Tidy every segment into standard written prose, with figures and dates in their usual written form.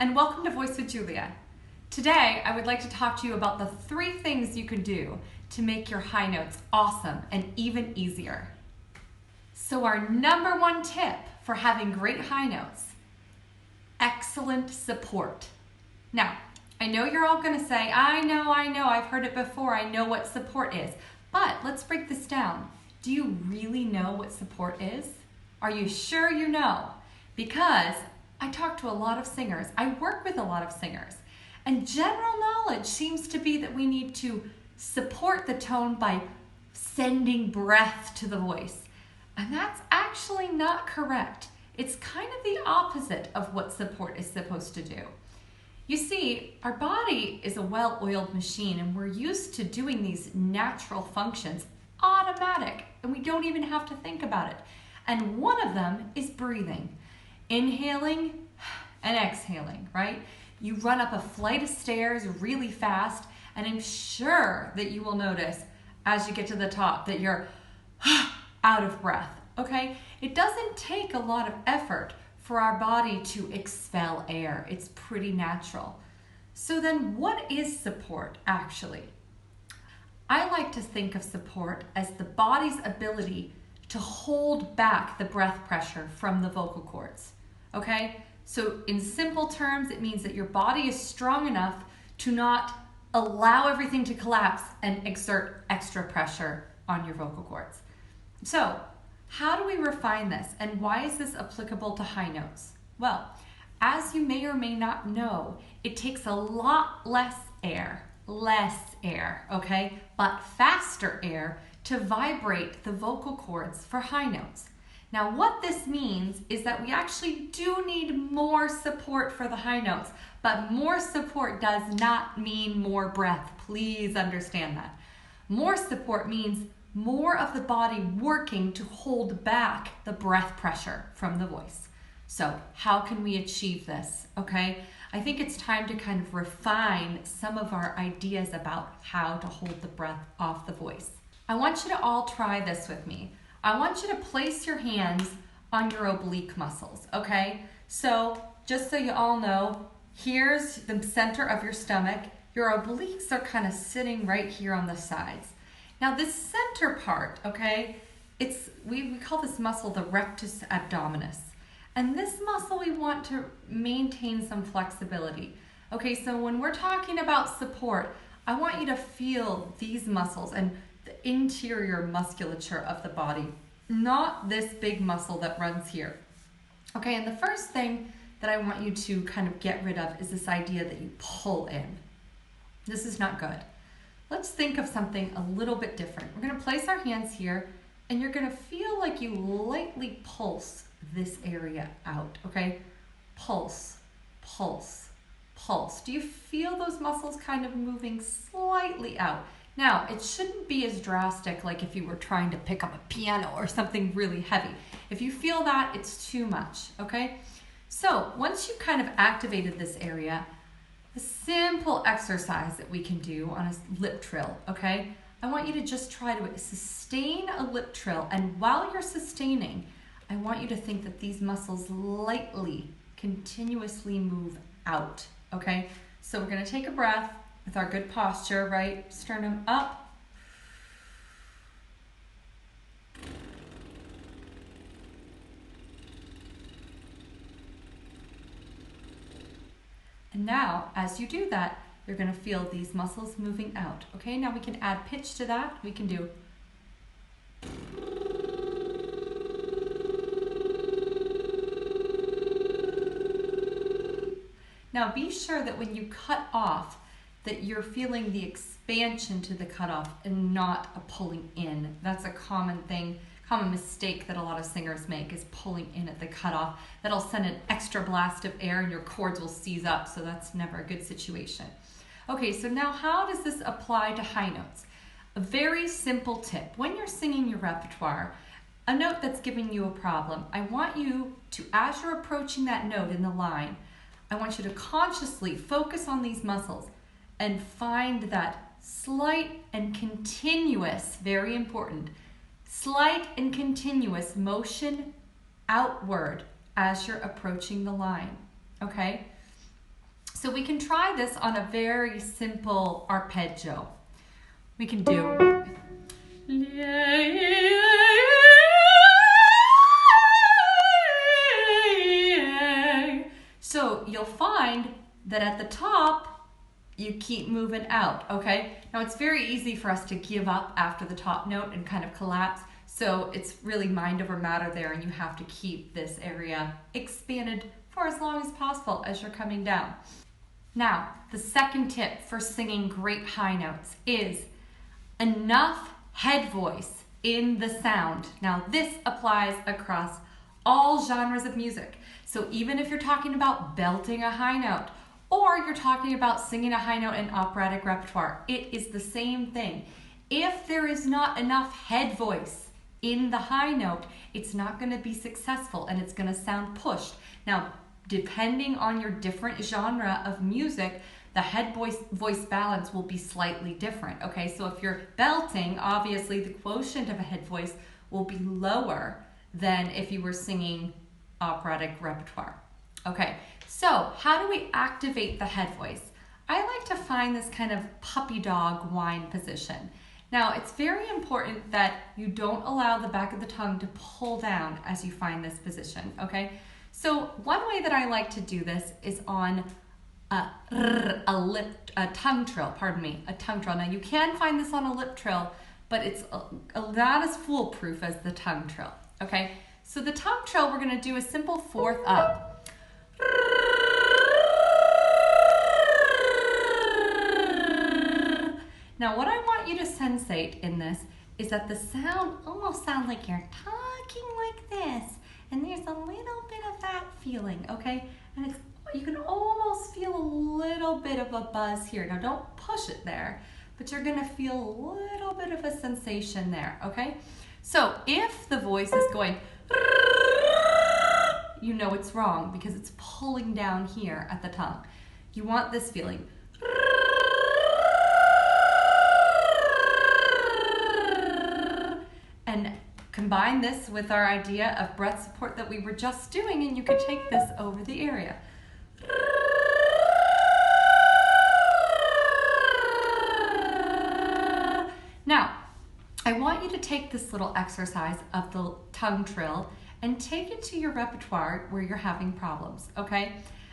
and welcome to Voice with Julia. Today, I would like to talk to you about the 3 things you can do to make your high notes awesome and even easier. So our number 1 tip for having great high notes, excellent support. Now, I know you're all going to say, I know, I've heard it before, I know what support is. But let's break this down. Do you really know what support is? Are you sure you know? Because I talk to a lot of singers. I work with a lot of singers. And general knowledge seems to be that we need to support the tone by sending breath to the voice. And that's actually not correct. It's kind of the opposite of what support is supposed to do. You see, our body is a well-oiled machine and we're used to doing these natural functions automatic and we don't even have to think about it. And one of them is breathing. Inhaling and exhaling, right? You run up a flight of stairs really fast, and I'm sure that you will notice as you get to the top that you're out of breath, okay? It doesn't take a lot of effort for our body to expel air. It's pretty natural. So then what is support actually? I like to think of support as the body's ability to hold back the breath pressure from the vocal cords. Okay, so in simple terms, it means that your body is strong enough to not allow everything to collapse and exert extra pressure on your vocal cords. So how do we refine this and why is this applicable to high notes? Well, as you may or may not know, it takes a lot less air, okay, but faster air to vibrate the vocal cords for high notes. Now what this means is that we actually do need more support for the high notes, but more support does not mean more breath. Please understand that. More support means more of the body working to hold back the breath pressure from the voice. So how can we achieve this? Okay, I think it's time to kind of refine some of our ideas about how to hold the breath off the voice. I want you to all try this with me. I want you to place your hands on your oblique muscles, okay? So just so you all know, here's the center of your stomach. Your obliques are kind of sitting right here on the sides. Now this center part, okay, we call this muscle the rectus abdominis. And this muscle we want to maintain some flexibility. Okay, so when we're talking about support, I want you to feel these muscles and the interior musculature of the body, not this big muscle that runs here. Okay, and the first thing that I want you to kind of get rid of is this idea that you pull in. This is not good. Let's think of something a little bit different. We're gonna place our hands here and you're gonna feel like you lightly pulse this area out, okay? Pulse, pulse, pulse. Do you feel those muscles kind of moving slightly out? Now, it shouldn't be as drastic like if you were trying to pick up a piano or something really heavy. If you feel that, it's too much, okay? So once you've kind of activated this area, a simple exercise that we can do on a lip trill, okay? I want you to just try to sustain a lip trill, and while you're sustaining, I want you to think that these muscles lightly, continuously move out, okay? So we're gonna take a breath with our good posture, right? Sternum up. And now, as you do that, you're gonna feel these muscles moving out, okay? Now we can add pitch to that. We can do Now be sure that when you cut off, that you're feeling the expansion to the cutoff and not a pulling in. That's a common mistake that a lot of singers make, is pulling in at the cutoff. That'll send an extra blast of air and your cords will seize up, so that's never a good situation. Okay, so now how does this apply to high notes? A very simple tip. When you're singing your repertoire, a note that's giving you a problem, I want you to, as you're approaching that note in the line, I want you to consciously focus on these muscles and find that slight and continuous, very important, slight and continuous motion outward as you're approaching the line, okay? So we can try this on a very simple arpeggio. We can do so you'll find that at the top, you keep moving out, okay? Now it's very easy for us to give up after the top note and kind of collapse. So it's really mind over matter there, and you have to keep this area expanded for as long as possible as you're coming down. Now, the second tip for singing great high notes is enough head voice in the sound. Now, this applies across all genres of music. So even if you're talking about belting a high note, or you're talking about singing a high note in operatic repertoire, it is the same thing. If there is not enough head voice in the high note, it's not going to be successful and it's going to sound pushed. Now, depending on your different genre of music, the head voice balance will be slightly different, okay? So if you're belting, obviously the quotient of a head voice will be lower than if you were singing operatic repertoire. Okay, so how do we activate the head voice? I like to find this kind of puppy dog whine position. Now, it's very important that you don't allow the back of the tongue to pull down as you find this position, okay? So one way that I like to do this is on a tongue trill, a tongue trill. Now, you can find this on a lip trill, but it's not as foolproof as the tongue trill, okay? So the tongue trill, we're gonna do a simple fourth up. Now, what I want you to sensate in this is that the sound almost sounds like you're talking like this, and there's a little bit of that feeling, okay? And you can almost feel a little bit of a buzz here. Now, don't push it there, but you're gonna feel a little bit of a sensation there, okay? So if the voice is going, you know it's wrong because it's pulling down here at the tongue. You want this feeling. And combine this with our idea of breath support that we were just doing, and you can take this over the area. Now, I want you to take this little exercise of the tongue trill and take it to your repertoire where you're having problems, okay?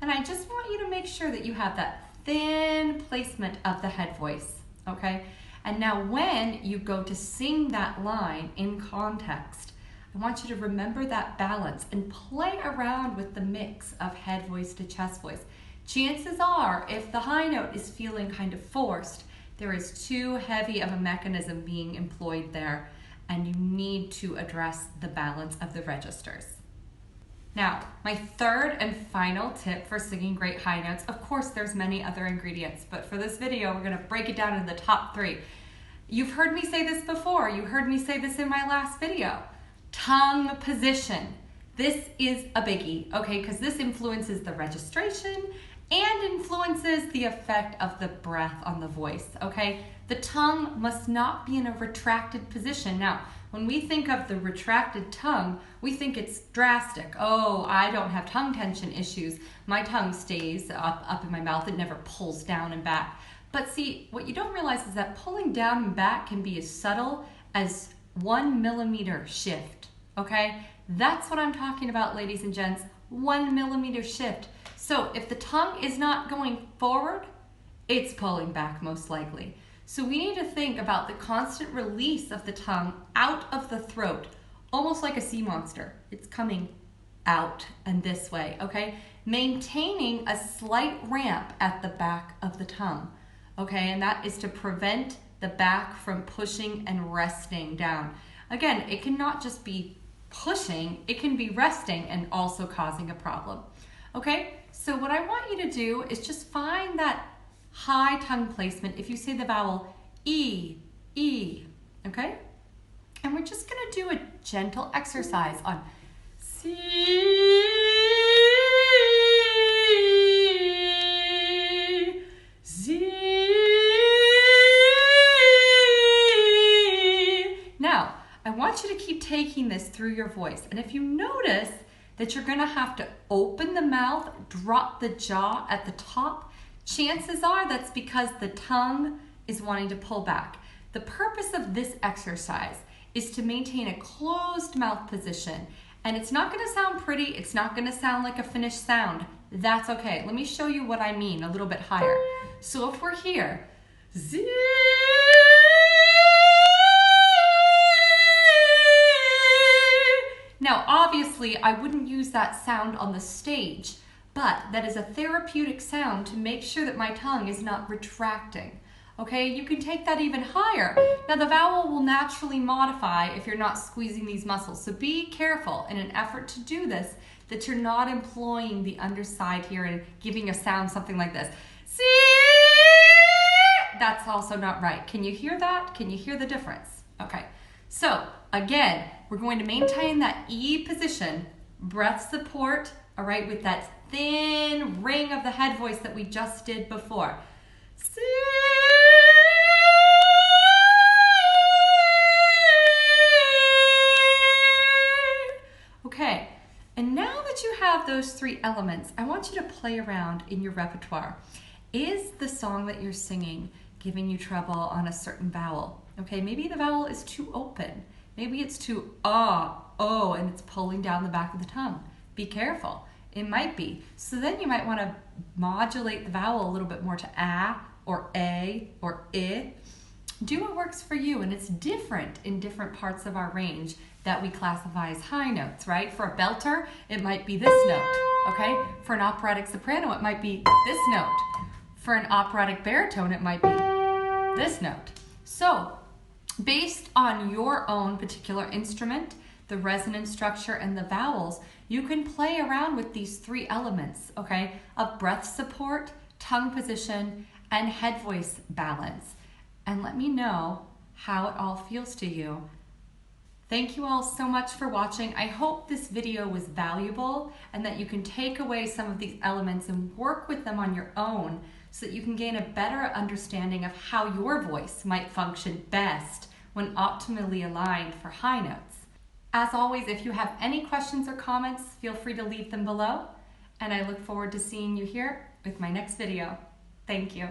And I just want you to make sure that you have that thin placement of the head voice, okay? And now when you go to sing that line in context, I want you to remember that balance and play around with the mix of head voice to chest voice. Chances are, if the high note is feeling kind of forced, there is too heavy of a mechanism being employed there, and you need to address the balance of the registers. Now, my third and final tip for singing great high notes, of course there's many other ingredients, but for this video we're gonna break it down into the top 3. You've heard me say this before, you heard me say this in my last video. Tongue position. This is a biggie, okay, because this influences the registration and influences the effect of the breath on the voice, okay? The tongue must not be in a retracted position. Now, when we think of the retracted tongue, we think it's drastic. Oh, I don't have tongue tension issues. My tongue stays up in my mouth. It never pulls down and back. But see, what you don't realize is that pulling down and back can be as subtle as 1 millimeter shift, okay? That's what I'm talking about, ladies and gents, 1 millimeter shift. So if the tongue is not going forward, it's pulling back most likely. So we need to think about the constant release of the tongue out of the throat, almost like a sea monster. It's coming out and this way, okay? Maintaining a slight ramp at the back of the tongue, okay? And that is to prevent the back from pushing and resting down. Again, it cannot just be pushing, it can be resting and also causing a problem, okay? So what I want you to do is just find that high tongue placement if you say the vowel E, E, okay? And we're just gonna do a gentle exercise on C, Z. Now, I want you to keep taking this through your voice. And if you notice that you're gonna have to open the mouth, drop the jaw at the top, chances are that's because the tongue is wanting to pull back. The purpose of this exercise is to maintain a closed mouth position. And it's not gonna sound pretty, it's not gonna sound like a finished sound. That's okay. Let me show you what I mean a little bit higher. So if we're here, now obviously I wouldn't use that sound on the stage, but that is a therapeutic sound to make sure that my tongue is not retracting. Okay, you can take that even higher. Now the vowel will naturally modify if you're not squeezing these muscles. So be careful in an effort to do this that you're not employing the underside here and giving a sound something like this. See? That's also not right. Can you hear that? Can you hear the difference? Okay, so again, we're going to maintain that E position, breath support, all right, with that thin ring of the head voice that we just did before. See? Okay, and now that you have those three elements, I want you to play around in your repertoire. Is the song that you're singing giving you trouble on a certain vowel? Okay, maybe the vowel is too open. Maybe it's too oh, and it's pulling down the back of the tongue. Be careful, it might be. So then you might want to modulate the vowel a little bit more to ah, or a, or I. Do what works for you, and it's different in different parts of our range that we classify as high notes, right? For a belter, it might be this note, okay? For an operatic soprano, it might be this note. For an operatic baritone, it might be this note. So, based on your own particular instrument, the resonance structure and the vowels, you can play around with these three elements, okay? Of breath support, tongue position, and head voice balance. And let me know how it all feels to you. Thank you all so much for watching. I hope this video was valuable and that you can take away some of these elements and work with them on your own so that you can gain a better understanding of how your voice might function best when optimally aligned for high notes. As always, if you have any questions or comments, feel free to leave them below. And I look forward to seeing you here with my next video. Thank you.